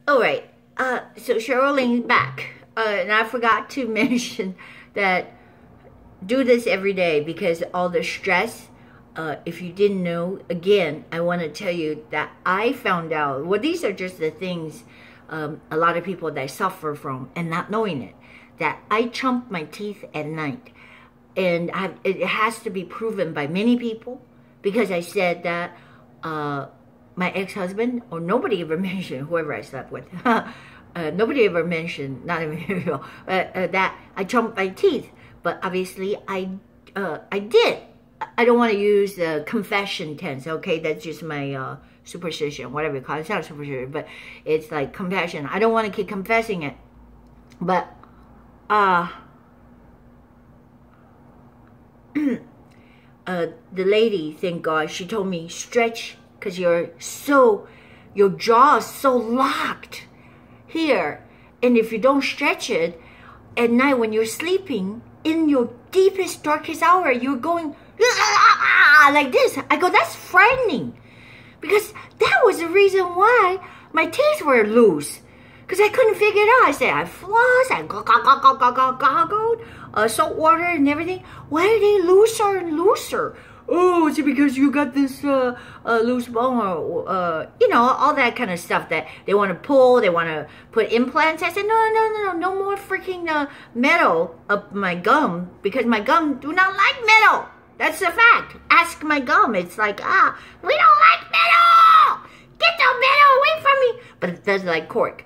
All right. So Cheryl Lane's back. And I forgot to mention that do this every day because all the stress. If you didn't know, again, I want to tell you that I found out. Well, these are just the things a lot of people that suffer from and not knowing it. That I chomp my teeth at night, and it has to be proven by many people because I said that. My ex-husband, or nobody ever mentioned, whoever I slept with, nobody ever mentioned, not even that I chomped my teeth. But obviously, I did. I don't want to use the confession tense, okay? That's just my superstition, whatever you call it. It's not superstition, but it's like compassion. I don't want to keep confessing it. But, the lady, thank God, she told me, stretch, because your jaw is so locked here. And if you don't stretch it, at night when you're sleeping, in your deepest, darkest hour, you're going like this. I go, that's frightening. Because that was the reason why my teeth were loose. Because I couldn't figure it out. I said, I floss, I goggled, salt water and everything. Why are they looser and looser? Oh, is it because you got this loose bone or, you know, all that kind of stuff that they want to pull, they want to put implants. I said, no more freaking metal up my gum because my gum do not like metal. That's a fact. Ask my gum. It's like, we don't like metal. Get the metal away from me. But it does like cork.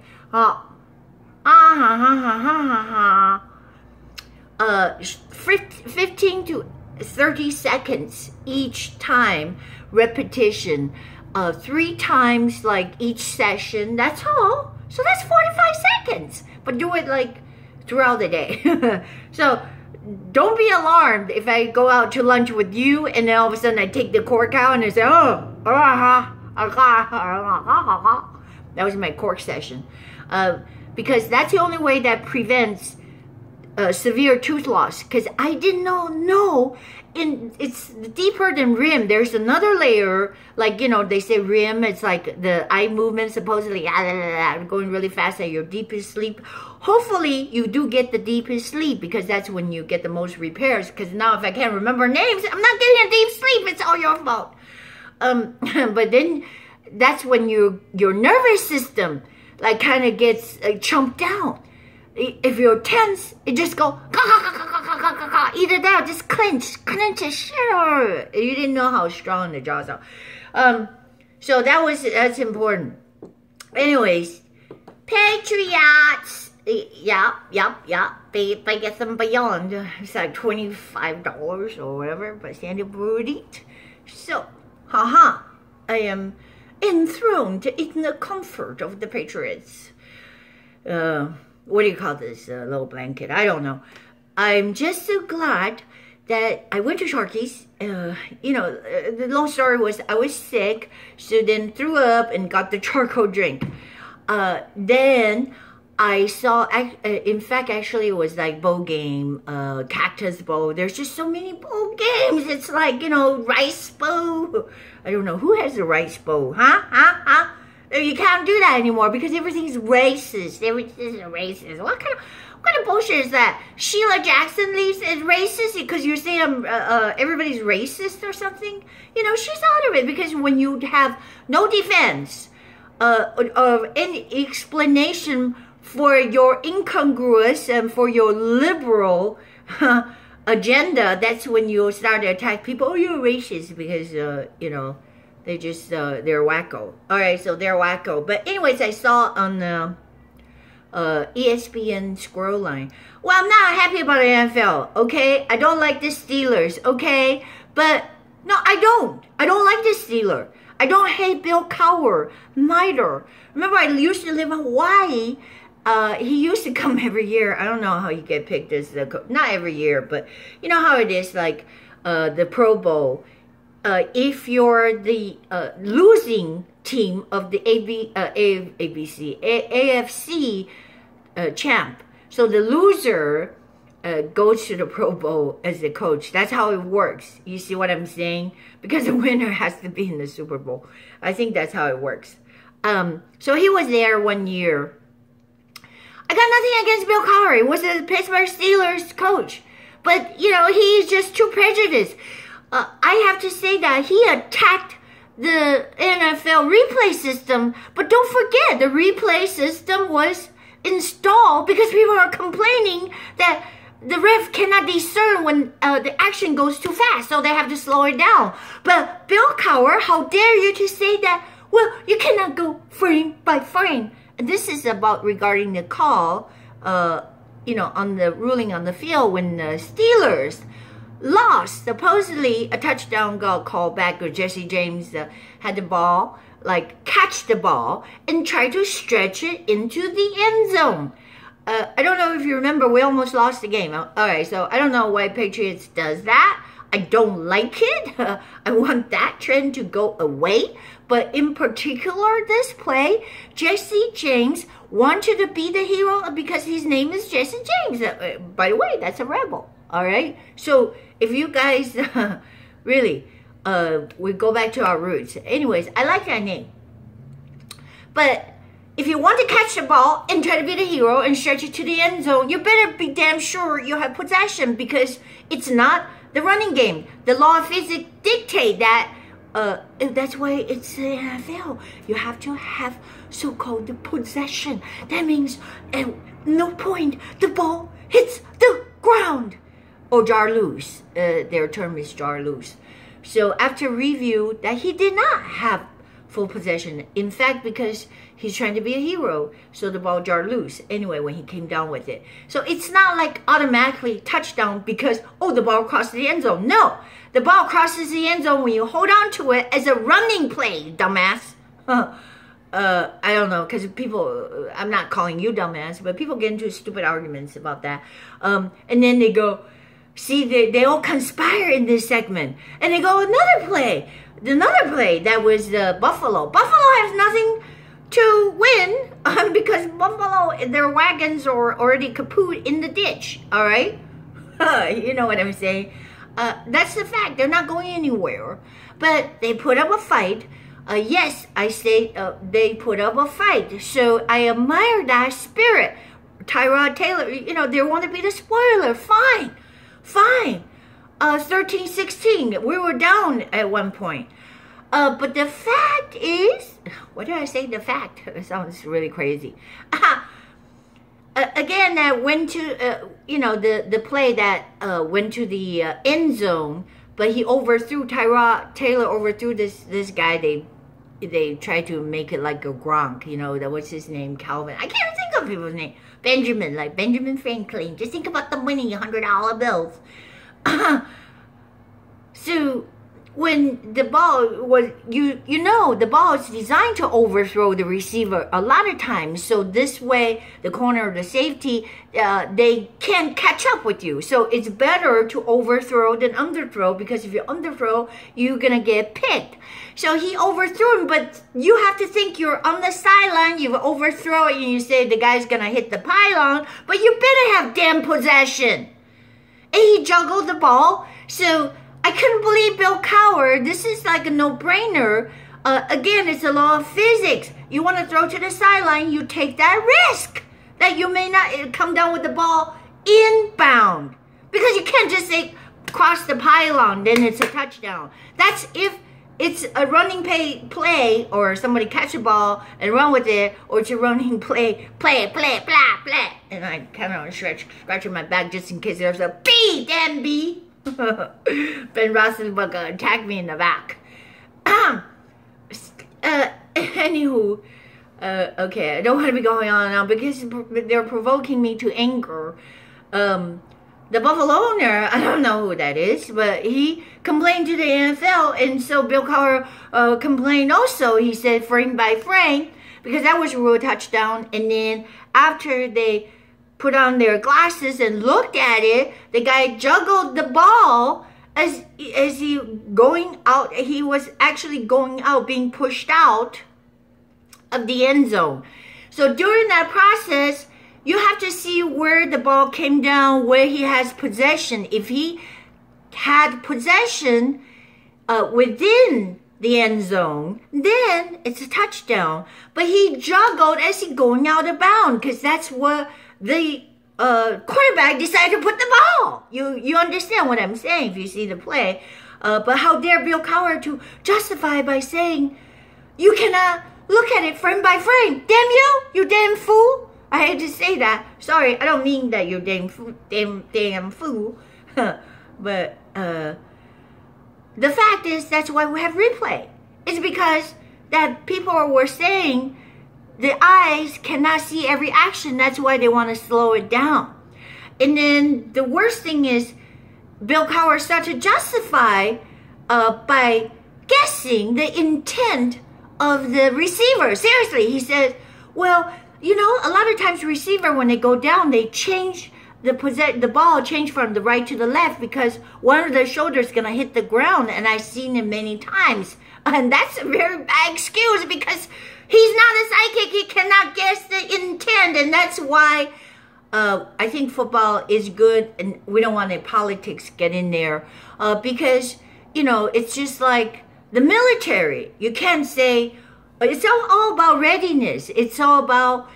15 to 30 seconds each time, repetition, 3 times like each session. That's all. So that's 45 seconds. But do it like throughout the day. So don't be alarmed if I go out to lunch with you and then all of a sudden I take the cork out and I say, that was my cork session. Because that's the only way that prevents severe tooth loss. Because I did not know, it's deeper than REM. There's another layer, like, you know, they say REM, it's like the eye movement supposedly going really fast at your deepest sleep. Hopefully you do get the deepest sleep because that's when you get the most repairs. Because now if I can't remember names, I'm not getting a deep sleep. It's all your fault. But then that's when your nervous system like kind of gets chumped down. If you're tense, it just go either that, just clench it. Sure, you didn't know how strong the jaws are. So that's important. Anyways, Patriots. Yeah. They get them beyond. It's like $25 or whatever, but Sandy Brewed eat. So, I am enthroned in the comfort of the Patriots. What do you call this little blanket? I don't know. I'm just so glad that I went to Sharky's. You know, the long story was I was sick, so then threw up and got the charcoal drink. Then I saw, in fact, actually it was like bowl game, cactus bowl. There's just so many bowl games. It's like, you know, rice bowl. I don't know, who has the rice bowl, huh? You can't do that anymore because everything's racist. Everything's racist. What kind of bullshit is that? Sheila Jackson leaves as racist because you're saying everybody's racist or something? You know, she's out of it because when you have no defense of any explanation for your incongruous and for your liberal agenda, that's when you start to attack people. Oh, you're racist because, you know, they just, they're wacko. All right, so they're wacko. But anyways, I saw on the ESPN scroll line. Well, I'm not happy about the NFL, okay? I don't like the Steelers, okay? But, no, I don't. I don't like the Steelers. I don't hate Bill Cowher, neither. Remember, I used to live in Hawaii. He used to come every year. I don't know how you get picked as the coach. Not every year, but you know how it is, like the Pro Bowl. If you're the losing team of the AFC champ, so the loser goes to the Pro Bowl as the coach. That's how it works. You see what I'm saying? Because the winner has to be in the Super Bowl. I think that's how it works. So he was there 1 year. I got nothing against Bill Cowher. He was the Pittsburgh Steelers coach. But, you know, he's just too prejudiced. I have to say that he attacked the NFL replay system. But don't forget, the replay system was installed because people are complaining that the ref cannot discern when the action goes too fast, so they have to slow it down. But Bill Cowher, how dare you to say that, well, you cannot go frame by frame. And this is about regarding the call, you know, on the ruling on the field when the Steelers lost. Supposedly, a touchdown got called back, or Jesse James had the ball, like catch the ball and try to stretch it into the end zone. I don't know if you remember, we almost lost the game. All right, so I don't know why Patriots does that. I don't like it. I want that trend to go away. But in particular, this play, Jesse James wanted to be the hero because his name is Jesse James. By the way, that's a rebel. All right? So if you guys really, we go back to our roots. Anyways, I like that name. But if you want to catch the ball and try to be the hero and stretch it to the end zone, you better be damn sure you have possession because it's not the running game. The law of physics dictate that. That's why it's the NFL. You have to have so-called the possession. That means at no point the ball hits the ground. Or jar loose. Their term is jar loose. So after review, that he did not have full possession. In fact, because he's trying to be a hero, so the ball jar loose anyway when he came down with it. So it's not like automatically touchdown because, oh, the ball crossed the end zone. No, the ball crosses the end zone when you hold on to it as a running play, dumbass. I don't know, because people, I'm not calling you dumbass, but people get into stupid arguments about that. And then they go, see, they all conspire in this segment. And they go, another play that was Buffalo. Buffalo has nothing to win because Buffalo, their wagons are already kaput in the ditch, all right? You know what I'm saying? That's the fact. They're not going anywhere. But they put up a fight. Yes, I say they put up a fight. So I admire that spirit. Tyrod Taylor, you know, they want to be the spoiler. Fine. 13-16. We were down at one point. But the fact is, what did I say? The fact. It sounds really crazy. Again, that went to, you know, the play that went to the end zone, but he overthrew, Tyrod Taylor overthrew this guy. They tried to make it like a Gronk, you know, what's his name? Calvin. I can't even think of people's name. Benjamin, like Benjamin Franklin. Just think about the money, $100 bills. So when the ball was, you know, the ball is designed to overthrow the receiver a lot of times. So this way, the corner or the safety, they can't catch up with you. So it's better to overthrow than underthrow, because if you underthrow, you're going to get picked. So he overthrew him, but you have to think you're on the sideline, you've overthrown it, and you say the guy's going to hit the pylon, but you better have damn possession. And he juggled the ball. So I couldn't believe Bill Cowher. This is like a no-brainer. Again, it's a law of physics. You want to throw to the sideline, you take that risk that you may not come down with the ball inbound. Because you can't just say cross the pylon, then it's a touchdown. That's if it's a running play, or somebody catch a ball and run with it, or it's a running play, blah, blah. And I kind of scratching my back just in case there's a B, damn B. Ben Roethlisberger attacked me in the back. Anywho, okay, I don't want to be going on now because they're provoking me to anger. The Buffalo owner, I don't know who that is, but he complained to the NFL, and so Bill Cowher complained also. He said frame by frame, because that was a rule touchdown. And then after they put on their glasses and looked at it, the guy juggled the ball as he going out. He was actually going out, being pushed out of the end zone. So during that process, you have to see where the ball came down, where he has possession. If he had possession within the end zone, then it's a touchdown. But he juggled as he going out of bounds because that's what the quarterback decided to put the ball. You understand what I'm saying if you see the play. But how dare Bill Cowher to justify by saying, you cannot look at it frame by frame. Damn you damn fool. I had to say that. Sorry, I don't mean that you damn fool. But the fact is, that's why we have replay. It's because that people were saying the eyes cannot see every action. That's why they want to slow it down. And then the worst thing is, Bill Cowher started to justify by guessing the intent of the receiver. Seriously, he said, well, you know, a lot of times receiver, when they go down, they change the ball change from the right to the left because one of their shoulders is going to hit the ground, and I've seen it many times. And that's a very bad excuse because he's not a psychic. He cannot guess the intent, and that's why I think football is good, and we don't want the politics get in there because, you know, it's just like the military. You can't say, it's all about readiness. It's all about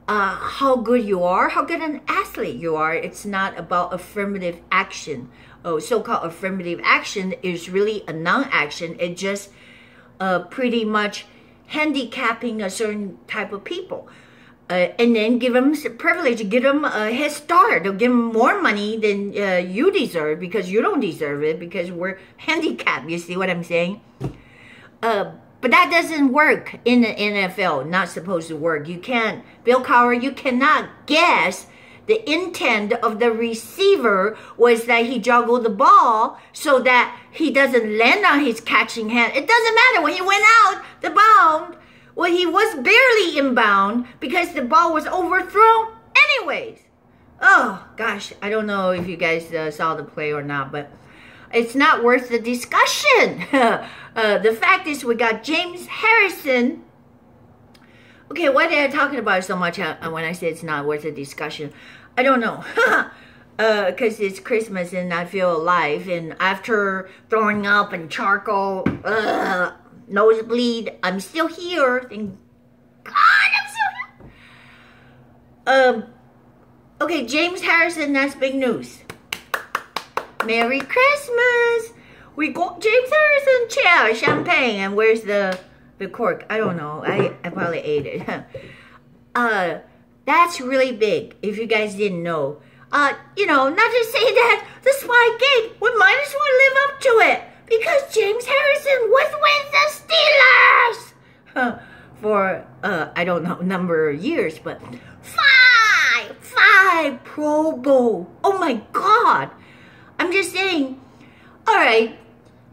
how good you are, how good an athlete you are. It's not about affirmative action. So-called affirmative action is really a non-action. It just pretty much handicapping a certain type of people. And then give them privilege, give them a head start, or give them more money than you deserve because you don't deserve it because we're handicapped. You see what I'm saying? But that doesn't work in the NFL. Not supposed to work. You can't, Bill Cowher, you cannot guess the intent of the receiver was that he juggled the ball so that he doesn't land on his catching hand. It doesn't matter. When he went out the bound, well, he was barely inbound because the ball was overthrown anyways. Oh, gosh. I don't know if you guys saw the play or not, but it's not worth the discussion. The fact is, we got James Harrison. Okay, why did I talking about it so much when I say it's not worth the discussion? I don't know. Because it's Christmas and I feel alive. And after throwing up and charcoal, nosebleed, I'm still here. Thank God I'm still here. Okay, James Harrison, that's big news. Merry Christmas. We got James Harrison chair, champagne, and where's the cork? I don't know. I probably ate it. That's really big, if you guys didn't know. You know, not to say that the Spy Gate, we might as well live up to it. Because James Harrison was with the Steelers for, I don't know, number of years, but five Pro Bowl. Oh my God. I'm just saying, all right,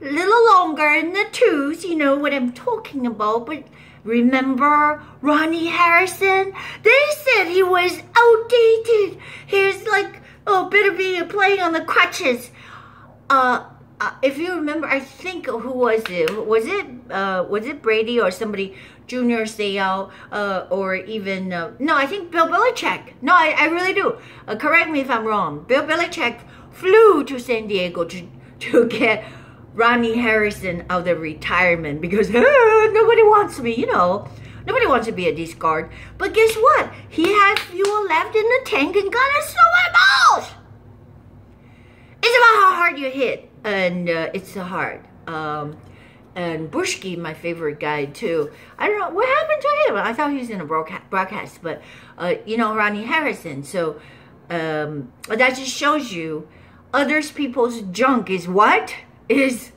a little longer in the tooth, you know what I'm talking about, but remember Ronnie Harrison? They said he was outdated. He's like, oh, better be playing on the crutches. If you remember, I think, who was it? Was it Brady or somebody, Junior Seau, or even, no, I think Bill Belichick. No, I really do. Correct me if I'm wrong. Bill Belichick flew to San Diego to get Ronnie Harrison out of retirement because nobody wants me, you know. Nobody wants to be a discard. But guess what? He had fuel left in the tank and got us so many balls. It's about how hard you hit. And it's hard. And Bushki, my favorite guy too. I don't know what happened to him. I thought he was in a broadcast, but you know, Ronnie Harrison. So that just shows you, other people's junk is what is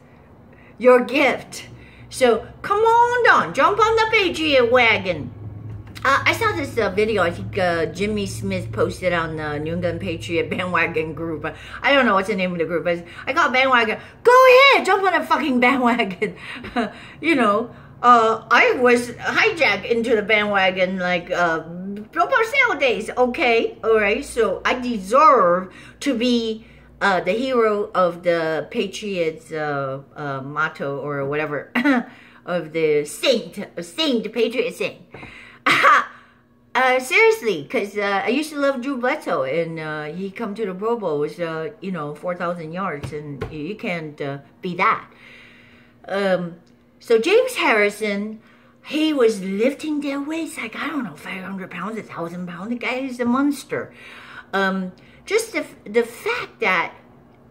your gift. So come on down, jump on the Patriot wagon. I saw this video, I think Jimmy Smith posted on the New England Patriot bandwagon group. I don't know what's the name of the group, but I got bandwagon. Go ahead, jump on a fucking bandwagon. You know, I was hijacked into the bandwagon like Bill Parcells days. Okay, all right, so I deserve to be the hero of the Patriots motto or whatever, of the saint, Patriot saint. Seriously, because I used to love Drew Bledsoe, and he come to the Pro Bowl with, you know, 4,000 yards, and you can't beat that. So James Harrison, he was lifting their weights like, I don't know, 500 pounds, 1,000 pounds. The guy is a monster. Just the fact that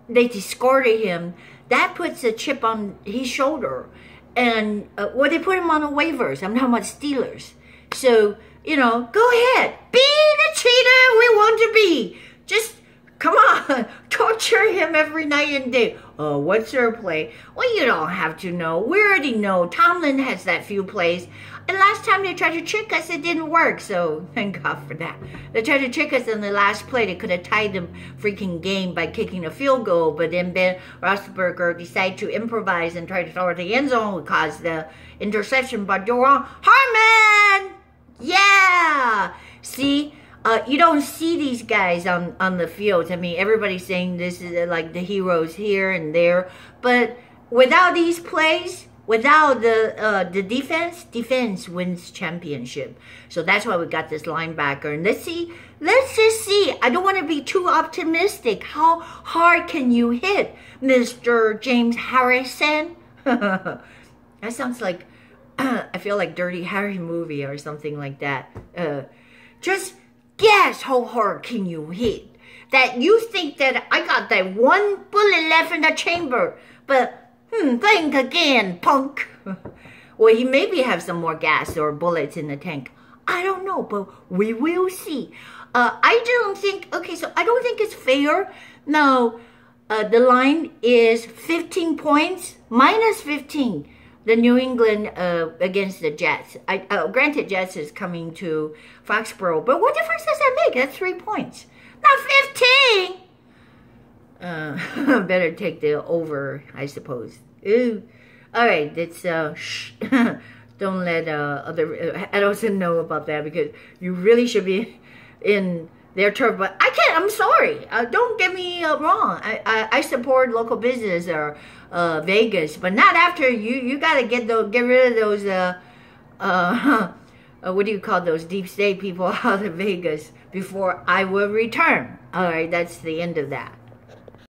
they discarded him, that puts a chip on his shoulder. And they put him on the waivers. I'm talking about Steelers. So, you know, go ahead. Be the cheater we want to be. Just, come on. Torture him every night and day. Oh, what's their play? Well, you don't have to know. We already know. Tomlin has that few plays. And last time they tried to trick us, it didn't work. So, thank God for that. They tried to trick us in the last play. They could have tied the freaking game by kicking a field goal. But then Ben Roethlisberger decided to improvise and try to throw it to the end zone, which caused the interception by Duron Harmon. Yeah. See? You don't see these guys on the field. I mean, everybody's saying this is like the heroes here and there. But without these plays, without the defense wins championship. So that's why we got this linebacker. And let's just see. I don't want to be too optimistic. How hard can you hit, Mr. James Harrison? That sounds like, I feel like Dirty Harry movie or something like that. Just guess how hard can you hit? That you think that I got that one bullet left in the chamber. But, think again, punk. Well, he maybe have some more gas or bullets in the tank. I don't know, but we will see. I don't think it's fair. No, the line is 15 points, minus 15. The New England against the Jets. Granted, Jets is coming to Foxborough, but what difference does that make? That's 3 points. Not 15! Better take the over, I suppose. Ooh. All right, it's, shh. Don't let other adults know about that, because you really should be in their turf. But I can't, I'm sorry. Don't get me wrong. I support local business or Vegas, but not after you got to get rid of those what do you call those deep state people out of Vegas before I will return. All right, that's the end of that.